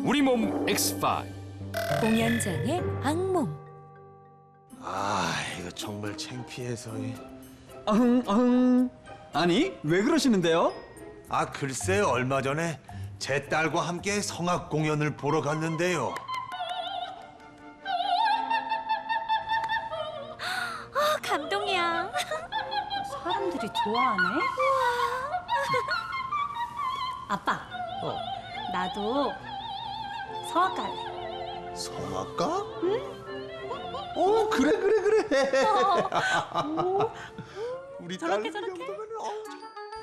우리 몸 X5. 공연장의 악몽. 이거 정말 창피해서. 아니, 왜 그러시는데요? 글쎄 얼마 전에 제 딸과 함께 성악 공연을 보러 갔는데요. 감동이야. 사람들이 좋아하네. 아빠, 나도 성악 갈래. 성악가? 응? 그래. 우리 저렇게, 딸 저렇게. 정도면은,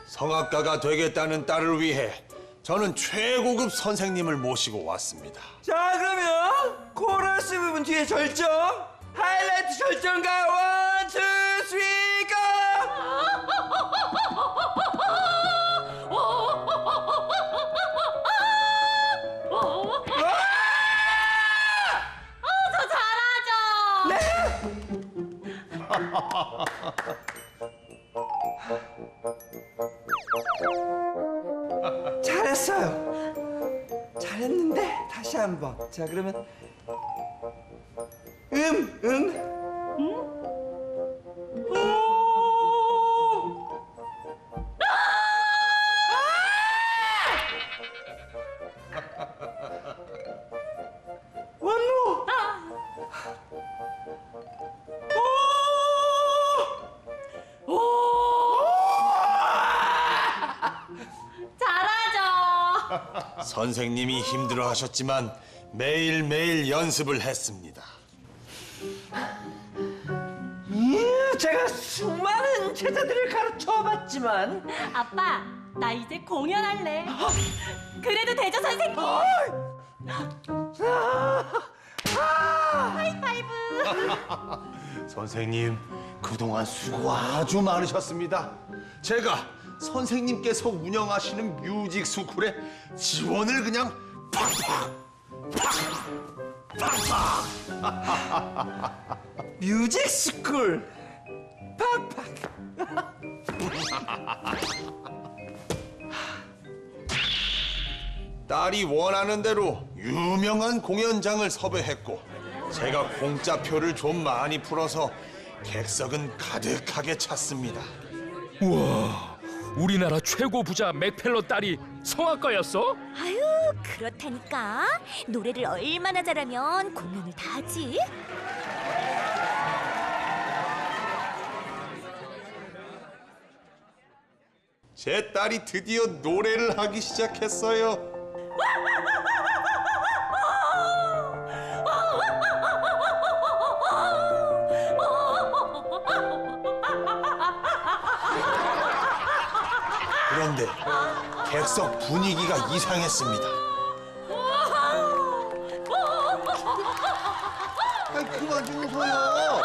성악가가 되겠다는 딸을 위해 저는 최고급 선생님을 모시고 왔습니다. 자, 그러면 코러스 부분 뒤에 절정, 하이라이트 절정가 원, 투, 쓰리, 고! 저 잘하죠. 잘했어요. 잘했는데 다시 한번. 자, 그러면 원모. 잘하죠. 선생님이 힘들어하셨지만 매일매일 연습을 했습니다. 제가 수많은 제자들을 가르쳐봤지만 아빠, 나 이제 공연할래. 그래도 되죠, 선생님? 하이파이브. 선생님, 그동안 수고 아주 많으셨습니다. 제가 선생님께서 운영하시는 뮤직 스쿨에 지원을 그냥 뮤직 스쿨 팍팍. 딸이 원하는 대로 유명한 공연장을 섭외했고 제가 공짜표를 좀 많이 풀어서 객석은 가득하게 찼습니다. 우와, 우리나라 최고 부자 맥펠러 딸이 성악가였어? 아유, 그렇다니까. 노래를 얼마나 잘하면 공연을 다 하지? 제 딸이 드디어 노래를 하기 시작했어요. 그런데 객석 분위기가 이상했습니다. 그만 좀 웃어요.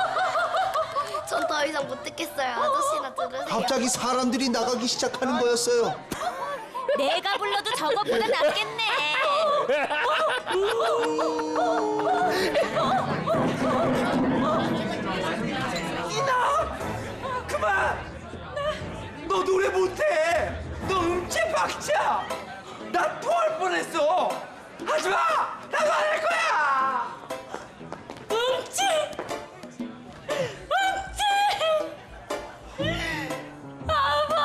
전 더 이상 못 듣겠어요. 아저씨나 들으세요. 갑자기 사람들이 나가기 시작하는 거였어요. 내가 불러도 저거보다 낫겠네. 그만! 너 노래 못해! 너 음치 박자! 나 토할 뻔했어! 하지마! 나도 안 할 거야! 음치! 아빠!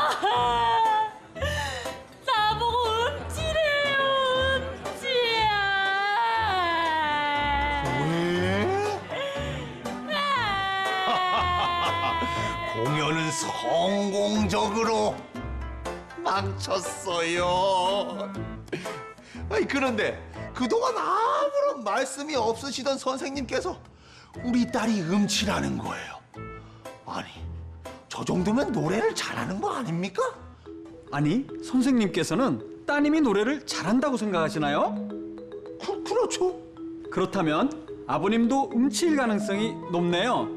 나보고 음치래요, 음치야! 공연은 성공적으로 망쳤어요. 그런데 그동안 아무런 말씀이 없으시던 선생님께서 우리 딸이 음치라는 거예요. 아니, 저 정도면 노래를 잘하는 거 아닙니까? 아니, 선생님께서는 따님이 노래를 잘한다고 생각하시나요? 그렇죠. 그렇다면 아버님도 음치일 가능성이 높네요.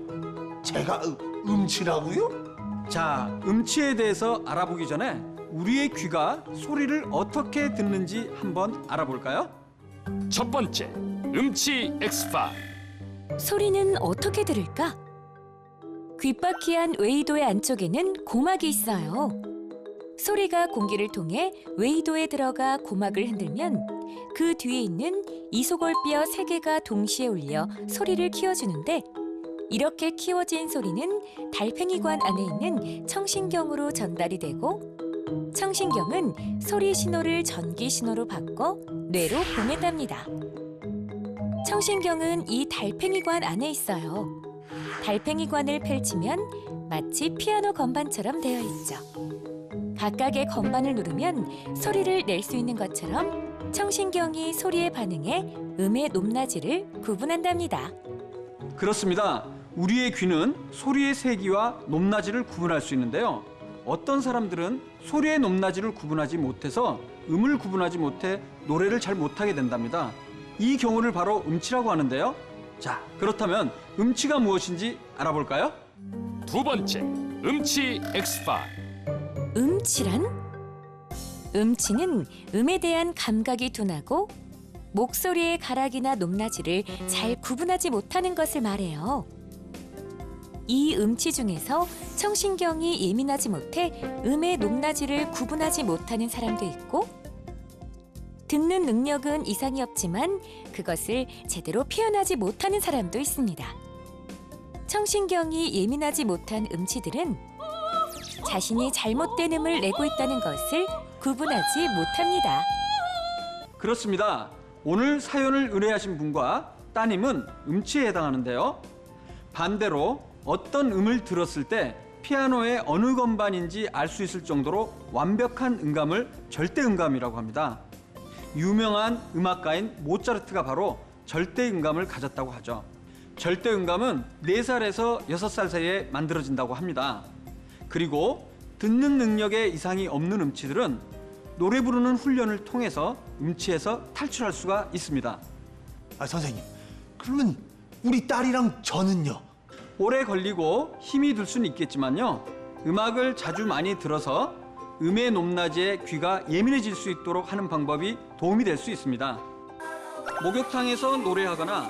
제가 음치라고요? 자, 음치에 대해서 알아보기 전에 우리의 귀가 소리를 어떻게 듣는지 한번 알아볼까요? 첫 번째, 음치 X5. 소리는 어떻게 들을까? 귓바퀴한 웨이도의 안쪽에는 고막이 있어요. 소리가 공기를 통해 웨이도에 들어가 고막을 흔들면 그 뒤에 있는 이소골뼈 3개가 동시에 울려 소리를 키워주는데 이렇게 키워진 소리는 달팽이관 안에 있는 청신경으로 전달이 되고 청신경은 소리 신호를 전기 신호로 바꿔 뇌로 보낸답니다. 청신경은 이 달팽이관 안에 있어요. 달팽이관을 펼치면 마치 피아노 건반처럼 되어 있죠. 각각의 건반을 누르면 소리를 낼 수 있는 것처럼 청신경이 소리에 반응해 음의 높낮이를 구분한답니다. 그렇습니다. 우리의 귀는 소리의 세기와 높낮이를 구분할 수 있는데요. 어떤 사람들은 소리의 높낮이를 구분하지 못해서 음을 구분하지 못해 노래를 잘 못하게 된답니다. 이 경우를 바로 음치라고 하는데요. 자, 그렇다면 음치가 무엇인지 알아볼까요? 두 번째, 음치 X5. 음치란? 음치는 음에 대한 감각이 둔하고 목소리의 가락이나 높낮이를 잘 구분하지 못하는 것을 말해요. 이 음치 중에서 청신경이 예민하지 못해 음의 높낮이를 구분하지 못하는 사람도 있고 듣는 능력은 이상이 없지만 그것을 제대로 표현하지 못하는 사람도 있습니다. 청신경이 예민하지 못한 음치들은 자신이 잘못된 음을 내고 있다는 것을 구분하지 못합니다. 그렇습니다. 오늘 사연을 의뢰하신 분과 따님은 음치에 해당하는데요. 반대로 어떤 음을 들었을 때 피아노의 어느 건반인지 알 수 있을 정도로 완벽한 음감을 절대음감이라고 합니다. 유명한 음악가인 모차르트가 바로 절대음감을 가졌다고 하죠. 절대음감은 4살에서 6살 사이에 만들어진다고 합니다. 그리고 듣는 능력에 이상이 없는 음치들은 노래 부르는 훈련을 통해서 음치에서 탈출할 수가 있습니다. 아, 선생님, 그러면 우리 딸이랑 저는요? 오래 걸리고 힘이 들 수는 있겠지만요. 음악을 자주 많이 들어서 음의 높낮이에 귀가 예민해질 수 있도록 하는 방법이 도움이 될 수 있습니다. 목욕탕에서 노래하거나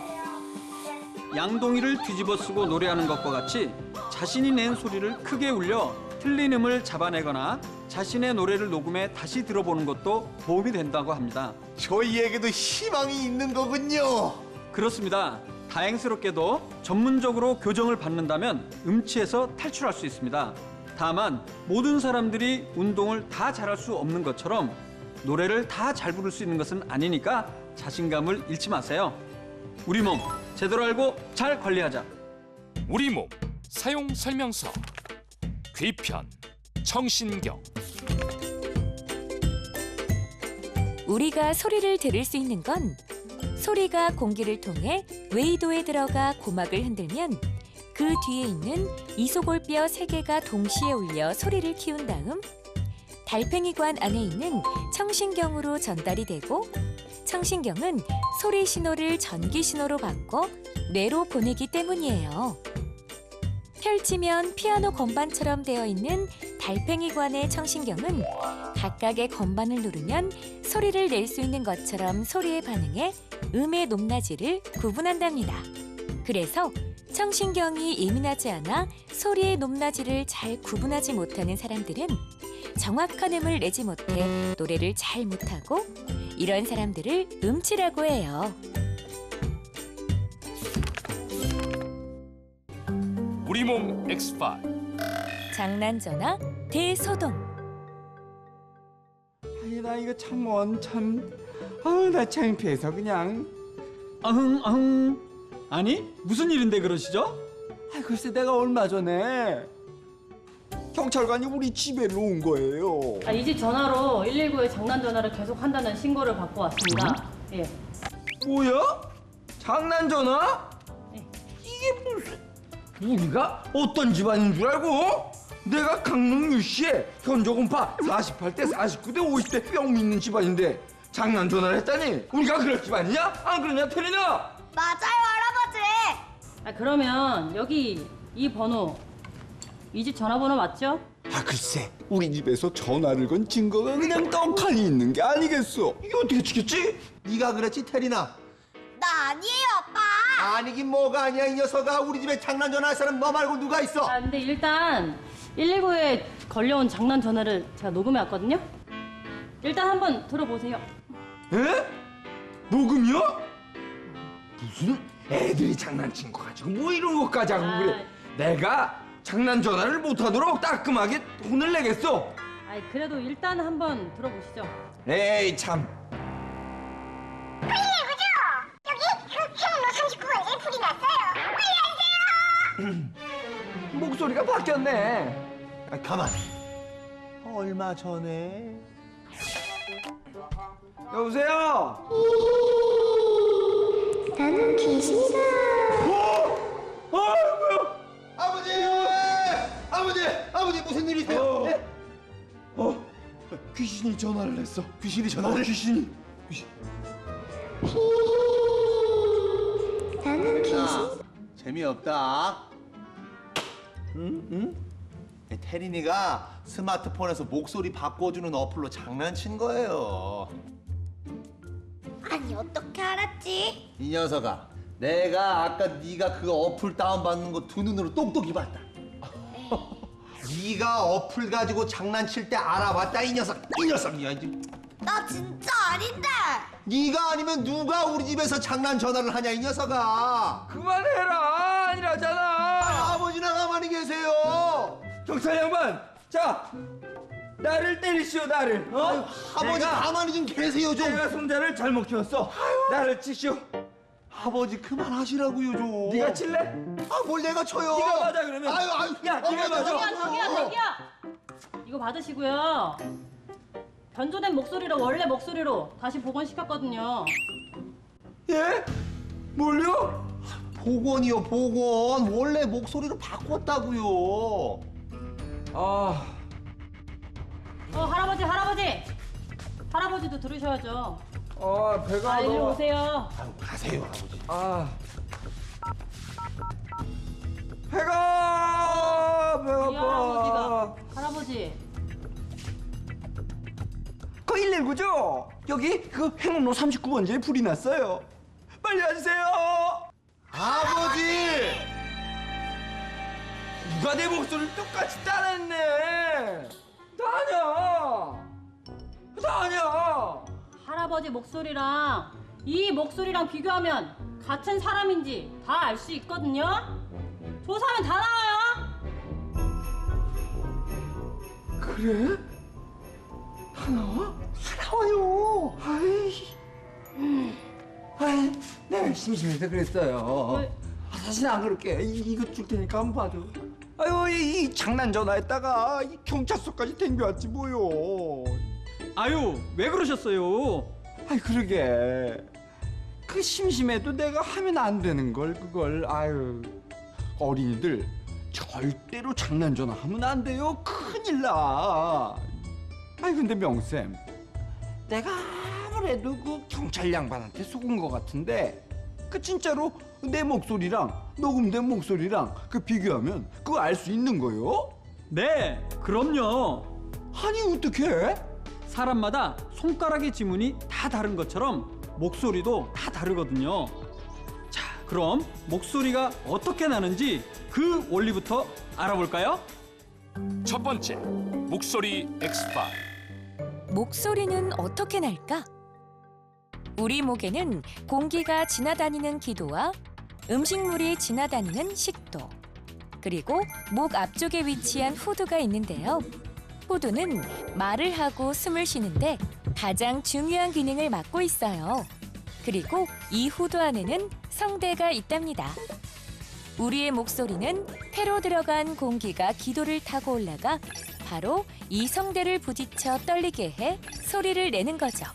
양동이를 뒤집어 쓰고 노래하는 것과 같이 자신이 낸 소리를 크게 울려 틀린 음을 잡아내거나 자신의 노래를 녹음해 다시 들어보는 것도 도움이 된다고 합니다. 저희에게도 희망이 있는 거군요. 그렇습니다. 다행스럽게도 전문적으로 교정을 받는다면 음치에서 탈출할 수 있습니다. 다만 모든 사람들이 운동을 다 잘할 수 없는 것처럼 노래를 다 잘 부를 수 있는 것은 아니니까 자신감을 잃지 마세요. 우리 몸 제대로 알고 잘 관리하자. 우리 몸 사용 설명서. 귀편, 청신경. 우리가 소리를 들을 수 있는 건 소리가 공기를 통해 웨이도에 들어가 고막을 흔들면 그 뒤에 있는 이소골뼈 3개가 동시에 울려 소리를 키운 다음 달팽이관 안에 있는 청신경으로 전달이 되고 청신경은 소리 신호를 전기 신호로 바꿔 뇌로 보내기 때문이에요. 펼치면 피아노 건반처럼 되어 있는 달팽이관의 청신경은 각각의 건반을 누르면 소리를 낼 수 있는 것처럼 소리에 반응해 음의 높낮이를 구분한답니다. 그래서 청신경이 예민하지 않아 소리의 높낮이를 잘 구분하지 못하는 사람들은 정확한 음을 내지 못해 노래를 잘 못하고 이런 사람들을 음치라고 해요. 우리 몸 X5. 장난전화 대소동. 아니 나 이거 나 창피해서 그냥. 아흥. 아니 무슨 일인데 그러시죠? 아 글쎄 내가 얼마 전에 경찰관이 우리 집에 온 거예요. 이 집 전화로 119에 장난 전화를 계속 한다는 신고를 받고 왔습니다. 예. 뭐야? 장난 전화? 네. 이게 무슨? 우리가 어떤 집안인 줄 알고? 내가 강릉 유씨에 현저공파 48대 49대 50대 뿅 있는 집안인데 장난 전화를 했다니 우리가 그럴 집안이냐? 안 그러냐 테리나? 맞아요, 할아버지. 그러면 여기 이 번호 이 집 전화번호 맞죠? 아 글쎄 우리 집에서 전화를 건 증거가 그냥 떡하니 있는 게 아니겠어. 이게 어떻게 치겠지? 네가 그랬지, 테리나? 나 아니에요, 아빠. 아니긴 뭐가 아니야, 이 녀석아. 우리 집에 장난 전화할 사람 너 말고 누가 있어? 근데 일단 119에 걸려온 장난 전화를 제가 녹음해 왔거든요. 일단 한번 들어보세요. 에? 녹음이요? 무슨 애들이 장난친 거 가지고 뭐 이런 것까지 하고 그래. 내가 장난 전화를 못하도록 따끔하게 혼을 내겠어. 아이, 그래도 일단 한번 들어보시죠. 에이 참. 목소리가 바뀌었네. 아, 가만. 얼마 전에 여보세요? 나는 귀신이다. 아버지! 아버지 무슨 일이세요? 네? 귀신이 전화를 했어. 귀신이 전화를? 귀신이. 나는 귀신. 재미없다. 응? 태린이가 스마트폰에서 목소리 바꿔주는 어플로 장난친 거예요. 아니 어떻게 알았지? 이 녀석아, 내가 아까 네가 그 어플 다운받는 거 두 눈으로 똑똑히 봤다. 네가 어플 가지고 장난칠 때 알아봤다 이 녀석. 이 녀석이야 이제. 나 진짜 아닌데. 네가 아니면 누가 우리 집에서 장난 전화를 하냐 이 녀석아. 그만해라. 아니라잖아. 아버지나 가만히 계세요. 경찰 양반. 자, 나를 때리시오 나를. 아유, 아버지 내가- 가만히 좀 계세요 좀. 내가 손자를 잘못 키웠어. 나를 치시오. 아버지 그만하시라고요 좀. 네가 칠래? 아 뭘 내가 쳐요. 네가 맞아, 그러면. 아유 야, 네가 아버지, 맞아. 저기요. 이거 받으시고요. 변조된 목소리로 원래 목소리로 다시 복원시켰거든요. 예? 뭘요? 복원이요 복원. 원래 목소리로 바꿨다고요. 아, 할아버지도 들으셔야죠. 배가 아, 일로 너무. 오세요. 아유 가세요 아버지. 아, 배가 이 아파. 할아버지. 그 119죠? 여기 그 행운로 39번지에 불이 났어요. 빨리 와주세요. 아버지. 누가 내 목소리를 똑같이 따라했네. 나 아니야. 할아버지 목소리랑 이 목소리랑 비교하면 같은 사람인지 다 알 수 있거든요. 조사하면 다 나와요. 그래? 다 나와? 다 나와요. 아이, 내가 심심해서 그랬어요. 왜? 사실 안 그럴게. 이거 줄 테니까 한번 봐줘. 아유, 이 장난 전화했다가 이 경찰서까지 댕겨왔지 뭐요. 아유, 왜 그러셨어요? 아이, 그러게. 그 심심해도 내가 하면 안 되는 걸 그걸. 아유, 어린이들 절대로 장난 전화하면 안 돼요. 큰일 나. 아이, 근데 명쌤, 내가 아무래도 그 경찰 양반한테 속은 것 같은데 그 진짜로 내 목소리랑 녹음된 목소리랑 그 비교하면 그거 알 수 있는 거요? 네, 그럼요. 아니 어떡해? 사람마다 손가락의 지문이 다 다른 것처럼 목소리도 다 다르거든요. 자, 그럼 목소리가 어떻게 나는지 그 원리부터 알아볼까요? 첫 번째, 목소리 X5. 목소리는 어떻게 날까? 우리 목에는 공기가 지나다니는 기도와 음식물이 지나다니는 식도, 그리고 목 앞쪽에 위치한 후두가 있는데요. 후두는 말을 하고 숨을 쉬는데 가장 중요한 기능을 맡고 있어요. 그리고 이 후두 안에는 성대가 있답니다. 우리의 목소리는 폐로 들어간 공기가 기도를 타고 올라가 바로 이 성대를 부딪혀 떨리게 해 소리를 내는 거죠.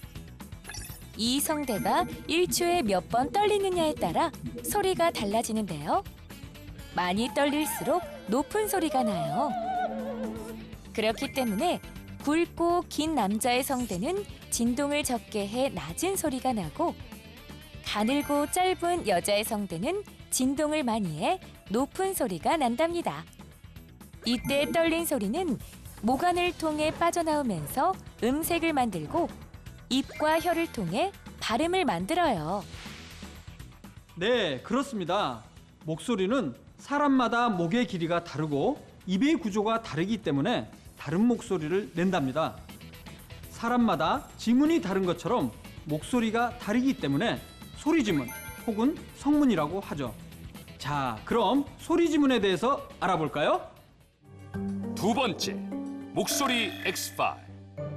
이 성대가 1초에 몇 번 떨리느냐에 따라 소리가 달라지는데요. 많이 떨릴수록 높은 소리가 나요. 그렇기 때문에 굵고 긴 남자의 성대는 진동을 적게 해 낮은 소리가 나고, 가늘고 짧은 여자의 성대는 진동을 많이 해 높은 소리가 난답니다. 이때 떨린 소리는 목안을 통해 빠져나오면서 음색을 만들고 입과 혀를 통해 발음을 만들어요. 네, 그렇습니다. 목소리는 사람마다 목의 길이가 다르고 입의 구조가 다르기 때문에 다른 목소리를 낸답니다. 사람마다 지문이 다른 것처럼 목소리가 다르기 때문에 소리지문 혹은 성문이라고 하죠. 자, 그럼 소리지문에 대해서 알아볼까요? 두 번째, 목소리 X-파일.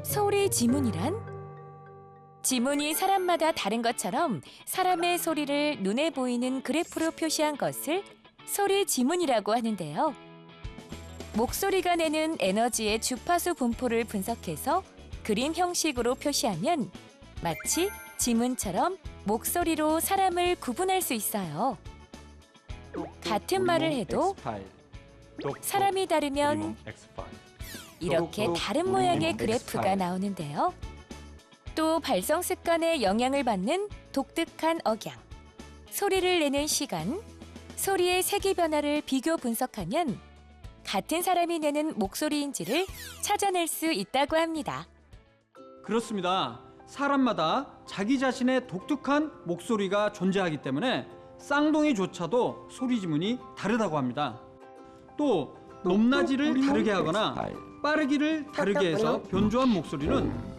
소리 지문이란? 지문이 사람마다 다른 것처럼 사람의 소리를 눈에 보이는 그래프로 표시한 것을 소리 지문이라고 하는데요. 목소리가 내는 에너지의 주파수 분포를 분석해서 그림 형식으로 표시하면 마치 지문처럼 목소리로 사람을 구분할 수 있어요. 같은 말을 해도 사람이 다르면 이렇게 다른 모양의 그래프가 나오는데요. 또 발성 습관에 영향을 받는 독특한 억양, 소리를 내는 시간, 소리의 세기 변화를 비교 분석하면 같은 사람이 내는 목소리인지를 찾아낼 수 있다고 합니다. 그렇습니다. 사람마다 자기 자신의 독특한 목소리가 존재하기 때문에 쌍둥이조차도 소리 지문이 다르다고 합니다. 또 높낮이를 다르게 하거나 빠르기를 다르게 해서 변조한 목소리는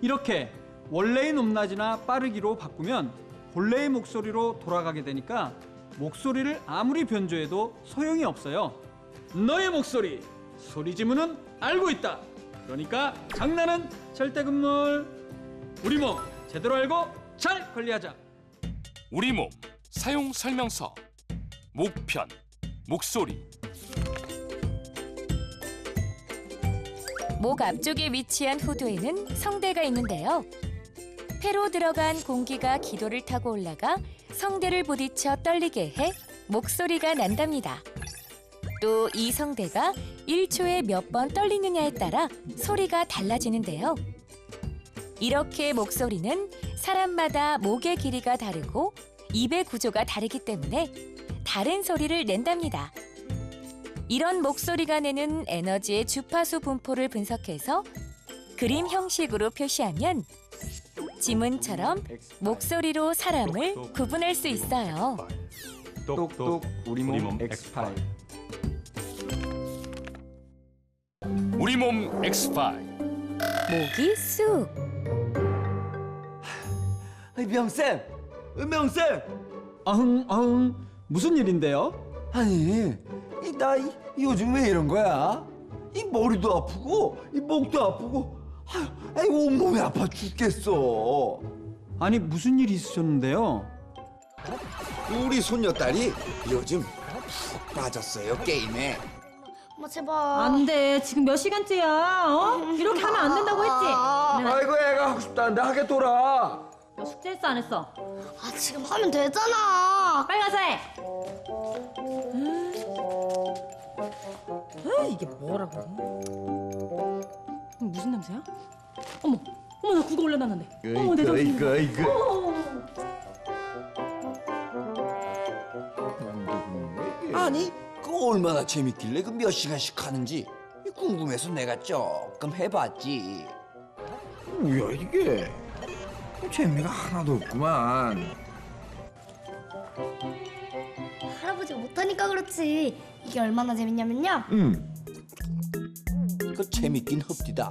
이렇게 원래의 높낮이나 빠르기로 바꾸면 본래의 목소리로 돌아가게 되니까 목소리를 아무리 변조해도 소용이 없어요. 너의 목소리, 소리 지문은 알고 있다. 그러니까 장난은 절대 금물. 우리 몸 제대로 알고 잘 관리하자. 우리 몸 사용 설명서. 목편, 목소리. 목 앞쪽에 위치한 후두에는 성대가 있는데요. 폐로 들어간 공기가 기도를 타고 올라가 성대를 부딪혀 떨리게 해 목소리가 난답니다. 또 이 성대가 1초에 몇 번 떨리느냐에 따라 소리가 달라지는데요. 이렇게 목소리는 사람마다 목의 길이가 다르고 입의 구조가 다르기 때문에 다른 소리를 낸답니다. 이런 목소리가 내는 에너지의 주파수 분포를 분석해서 그림 형식으로 표시하면 지문처럼 목소리로 사람을 구분할 수 있어요. 똑똑 우리 몸 X-파일. 우리 몸 X-파일. 목이 쑥. 명쌤, 명쌤. 아흥, 무슨 일인데요? 아니, 나 요즘 왜 이런 거야? 이 머리도 아프고, 이 목도 아프고, 아이 온몸이 아파 죽겠어. 아니, 무슨 일이 있으셨는데요? 우리 손녀딸이 요즘 푹 빠졌어요 게임에. 엄마 제발. 안 돼. 지금 몇 시간째야? 어? 이렇게 하면 안 된다고 했지? 그래, 아이고 애가 하고 싶다는데 하겠더라. 너 숙제했어 안 했어? 아 지금 하면 되잖아. 빨리 가서 해. 이게 뭐라고? 무슨 냄새야? 어머, 나 그거 올려놨는데. 어머, 내 정신. 이거. 아니, 그거 얼마나 재밌길래 그 몇 시간씩 하는지 궁금해서 내가 조금 해봤지. 뭐야 이게? 재미가 하나도 없구만. 할아버지가 못하니까 그렇지. 이게 얼마나 재밌냐면요. 그 재밌긴 흡디다.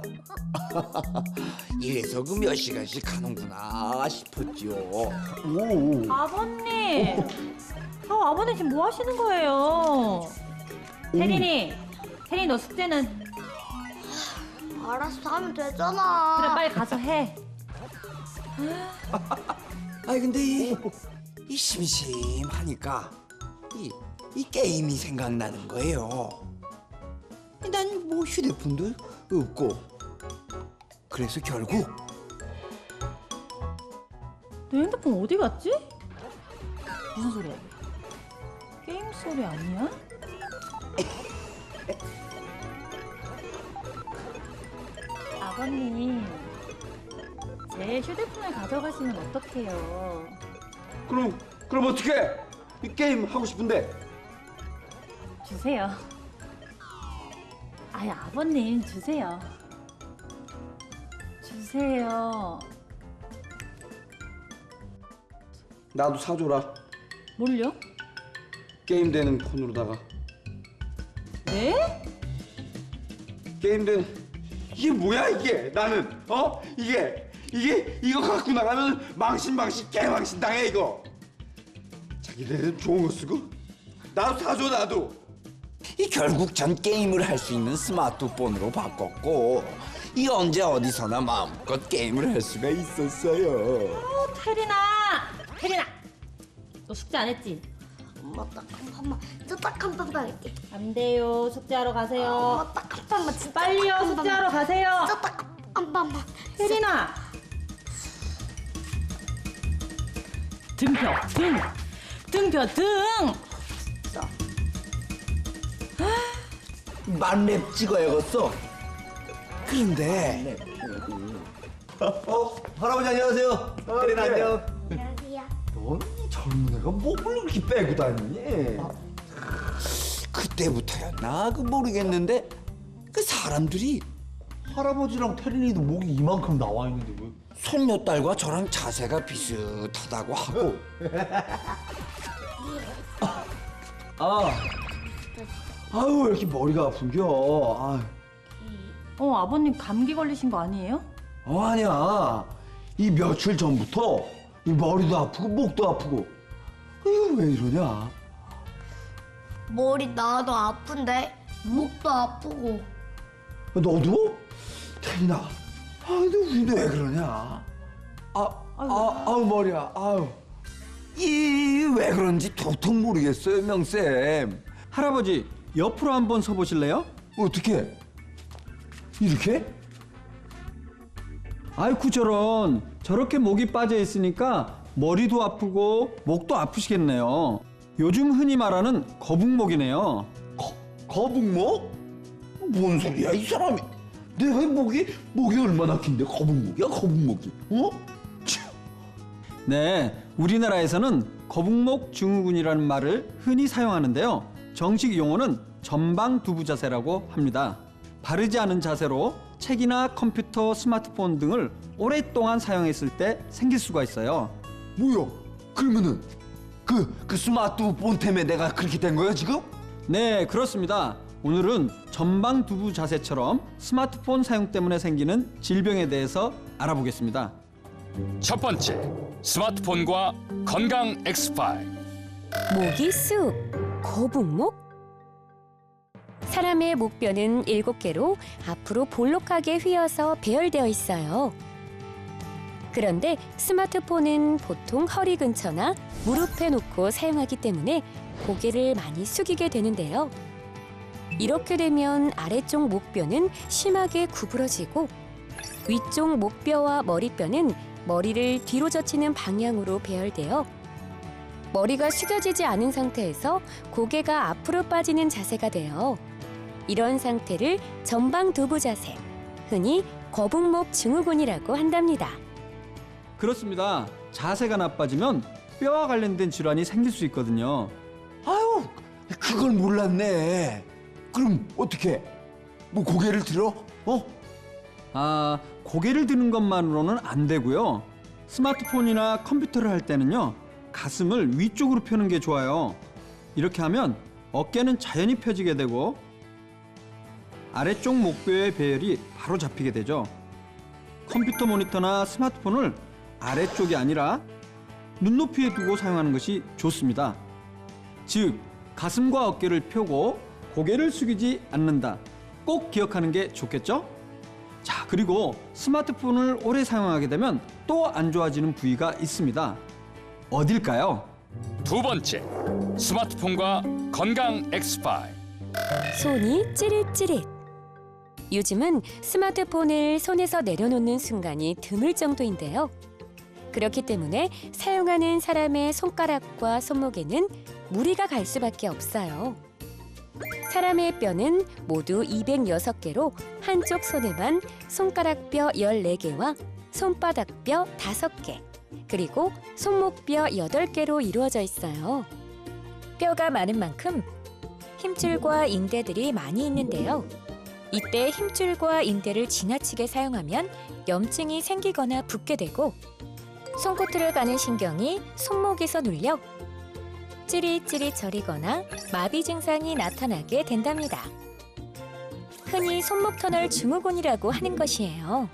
이래서 그 몇 시간씩 하는구나 싶었지요. 오. 아버님. 아버님 지금 뭐 하시는 거예요? 태린이 너 숙제는? 알았어 하면 되잖아. 그래 빨리 가서 해. 아니 근데 이 심심하니까 이 게임이 생각나는 거예요. 난 뭐 휴대폰도 없고 그래서 결국 내 핸드폰 어디 갔지? 무슨 소리야? 게임 소리 아니야? 아버님, 제 휴대폰을 가져가시면 어떡해요? 그럼 어떻게? 이 게임 하고 싶은데. 주세요. 아이 아버님 주세요. 주세요. 나도 사줘라. 뭘요? 게임 되는 폰으로다가. 네? 게임 되는 이게 뭐야 이게? 나는 이게 이거 갖고 나가면 망신 개망신 당해 이거. 자기네들 좋은 거 쓰고 나도 사줘 나도. 결국 전 게임을 할 수 있는 스마트폰으로 바꿨고 이 언제 어디서나 마음껏 게임을 할 수가 있었어요. 태린아, 너 숙제 안 했지? 엄마 딱 한 번만. 저 딱 한 번만 할게. 안 돼요. 숙제하러 가세요. 엄마 딱 한 번만. 진짜 빨리요. 한 숙제하러 번만. 가세요. 저 딱 한 번만. 태린아. 등 펴. 만렙 찍어야겠어. 그런데 할아버지 안녕하세요. 혜린 안녕. 안녕하세요. 넌 젊은 애가 뭘 그렇게 빼고 다니니? 그때부터였나 모르겠는데 그 사람들이 할아버지랑 태린이도 목이 이만큼 나와 있는데 왜? 손녀딸과 저랑 자세가 비슷하다고 하고 아유 왜 이렇게 머리가 아픈겨? 아버님 감기 걸리신 거 아니에요? 아니야. 이 며칠 전부터 이 머리도 아프고 목도 아프고. 이거 왜 이러냐? 머리 나도 아픈데 목도 아프고. 너도? 태린아. 근데 우리는 왜 그러냐? 아우 머리야. 아유. 이 왜 그런지 도통 모르겠어요, 명쌤. 할아버지 옆으로 한번 서 보실래요? 어떻게? 이렇게? 아이쿠 저렇게 목이 빠져 있으니까 머리도 아프고 목도 아프시겠네요. 요즘 흔히 말하는 거북목이네요. 거북목? 뭔 소리야 이 사람이? 내가 목이 얼마나 긴데 거북목이야 거북목이? 어? 네, 우리나라에서는 거북목 증후군이라는 말을 흔히 사용하는데요. 정식 용어는 전방두부 자세라고 합니다. 바르지 않은 자세로 책이나 컴퓨터, 스마트폰 등을 오랫동안 사용했을 때 생길 수가 있어요. 뭐야? 그러면은 그 스마트폰 때문에 내가 그렇게 된 거야 지금? 네, 그렇습니다. 오늘은 전방두부 자세처럼 스마트폰 사용 때문에 생기는 질병에 대해서 알아보겠습니다. 첫 번째, 스마트폰과 건강 X5. 목이 쑥, 거북목? 사람의 목뼈는 7개로 앞으로 볼록하게 휘어서 배열되어 있어요. 그런데 스마트폰은 보통 허리 근처나 무릎에 놓고 사용하기 때문에 고개를 많이 숙이게 되는데요. 이렇게 되면 아래쪽 목뼈는 심하게 구부러지고 위쪽 목뼈와 머리뼈는 머리를 뒤로 젖히는 방향으로 배열되어 머리가 숙여지지 않은 상태에서 고개가 앞으로 빠지는 자세가 돼요. 이런 상태를 전방두부 자세, 흔히 거북목 증후군이라고 한답니다. 그렇습니다. 자세가 나빠지면 뼈와 관련된 질환이 생길 수 있거든요. 아유 그걸 몰랐네. 그럼 어떻게? 뭐 고개를 들어? 고개를 드는 것만으로는 안 되고요. 스마트폰이나 컴퓨터를 할 때는요, 가슴을 위쪽으로 펴는 게 좋아요. 이렇게 하면 어깨는 자연히 펴지게 되고 아래쪽 목뼈의 배열이 바로 잡히게 되죠. 컴퓨터 모니터나 스마트폰을 아래쪽이 아니라 눈높이에 두고 사용하는 것이 좋습니다. 즉, 가슴과 어깨를 펴고 고개를 숙이지 않는다. 꼭 기억하는 게 좋겠죠? 자, 그리고 스마트폰을 오래 사용하게 되면 또 안 좋아지는 부위가 있습니다. 어딜까요? 두 번째, 스마트폰과 건강 X5. 손이 찌릿찌릿. 요즘은 스마트폰을 손에서 내려놓는 순간이 드물 정도인데요. 그렇기 때문에 사용하는 사람의 손가락과 손목에는 무리가 갈 수밖에 없어요. 사람의 뼈는 모두 206개로 한쪽 손에만 손가락뼈 14개와 손바닥뼈 5개, 그리고 손목뼈 8개로 이루어져 있어요. 뼈가 많은 만큼 힘줄과 인대들이 많이 있는데요. 이때 힘줄과 인대를 지나치게 사용하면 염증이 생기거나 붓게 되고 손끝으로 가는 신경이 손목에서 눌려 찌릿찌릿 저리거나 마비 증상이 나타나게 된답니다. 흔히 손목 터널 증후군이라고 하는 것이에요.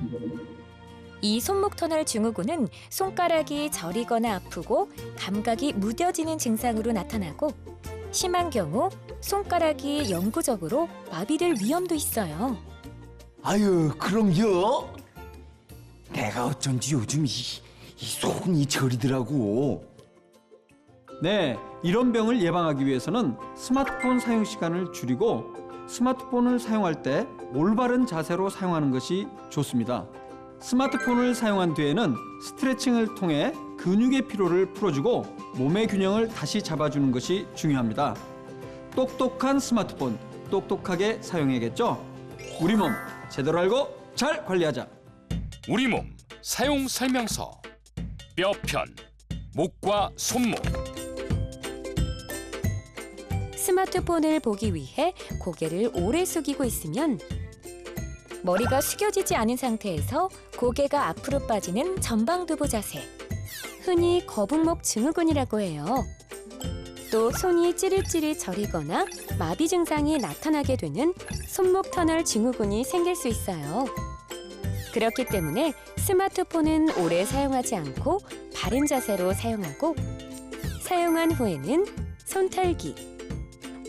이 손목 터널 증후군은 손가락이 저리거나 아프고 감각이 무뎌지는 증상으로 나타나고 심한 경우 손가락이 영구적으로 마비될 위험도 있어요. 아유, 그럼요. 내가 어쩐지 요즘 이 손이 저리더라고. 네, 이런 병을 예방하기 위해서는 스마트폰 사용 시간을 줄이고 스마트폰을 사용할 때 올바른 자세로 사용하는 것이 좋습니다. 스마트폰을 사용한 뒤에는 스트레칭을 통해 근육의 피로를 풀어주고 몸의 균형을 다시 잡아주는 것이 중요합니다. 똑똑한 스마트폰, 똑똑하게 사용해야겠죠? 우리 몸 제대로 알고 잘 관리하자. 우리 몸 사용 설명서. 뼈편, 목과 손목. 스마트폰을 보기 위해 고개를 오래 숙이고 있으면 머리가 숙여지지 않은 상태에서 고개가 앞으로 빠지는 전방두부 자세, 흔히 거북목 증후군이라고 해요. 또 손이 찌릿찌릿 저리거나 마비 증상이 나타나게 되는 손목 터널 증후군이 생길 수 있어요. 그렇기 때문에 스마트폰은 오래 사용하지 않고 바른 자세로 사용하고 사용한 후에는 손 털기,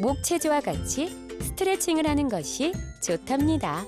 목 체조와 같이 스트레칭을 하는 것이 좋답니다.